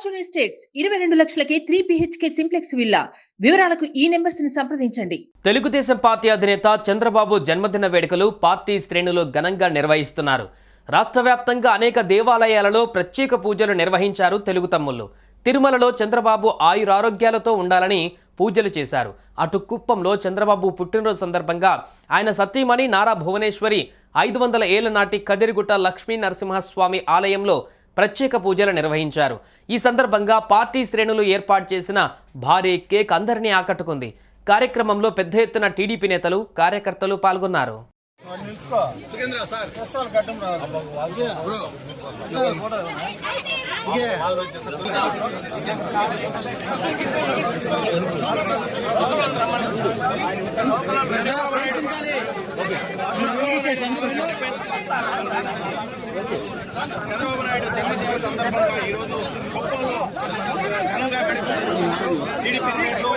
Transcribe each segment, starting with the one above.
Fortune estates 22 లక్షలకే 3 BHK simplex villa. వివరాలకు ఈ numbers ని సంప్రదించండి. తెలుగుదేశం పార్టీ అధినేత చంద్రబాబు జన్మదిన వేడుకలు పార్టీ శ్రేణులు ఘనంగా నిర్వహిస్తున్నారు. రాష్ట్ర వ్యాప్తంగా అనేక దేవాలయాలలో ప్రత్యేక పూజలు నిర్వహించారు తెలుగు తమ్ముళ్లు. తిరుమలలో చంద్రబాబు ఆయురారోగ్యాలతో ఉండాలని పూజలు చేశారు. అటు కుప్పంలో చంద్రబాబు పుట్టినరోజు సందర్భంగా ఆయన సతీమణి నారా భువనేశ్వరి 500 ఏళ్ల నాటి కదిరిగుట్ట లక్ష్మీ నరసింహస్వామి ఆలయంలో ప్రత్యేక పూజలు నిర్వహించారు. ఈ సందర్భంగా పార్టీ శ్రేణులు ఏర్పాటు చేసిన భారీ కేక్ అందరినీ ఆకట్టుకుంది. కార్యక్రమంలో పెద్ద ఎత్తున టీడీపీ నేతలు, కార్యకర్తలు పాల్గొన్నారు. చంద్రబాబు నాయుడు జన్మదిన సందర్భంగా ఈరోజు కుప్పంలో ఘనంగా గడిపారు. టీడీపీ శ్రేణులు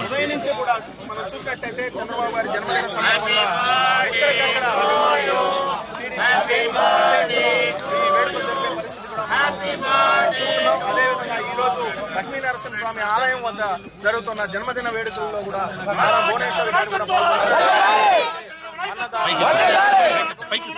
ఉదయం నుంచి కూడా మనం చూసినట్టయితే చంద్రబాబు గారి జన్మదిన సందర్భంగా అదేవిధంగా ఈ రోజు లక్ష్మీ నరసింహస్వామి ఆలయం వద్ద జరుగుతున్న జన్మదిన వేడుకల్లో కూడా భువనేశ్వరి గారు కూడా అందరూ పైకి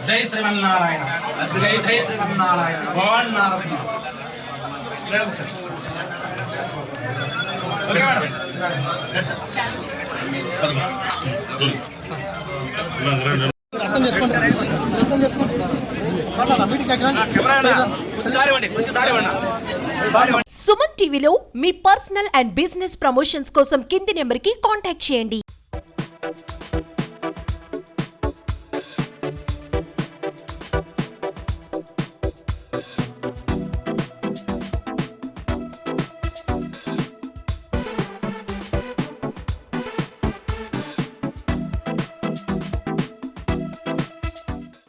జై శ్రీమన్నారాయణ, జై జై శ్రీమన్నారాయణ, భగవాన్ నారసింహ. సుమన్ టీవీలో మీ పర్సనల్ అండ్ బిజినెస్ ప్రమోషన్స్ కోసం కింది నెంబర్కి కాంటాక్ట్ చేయండి.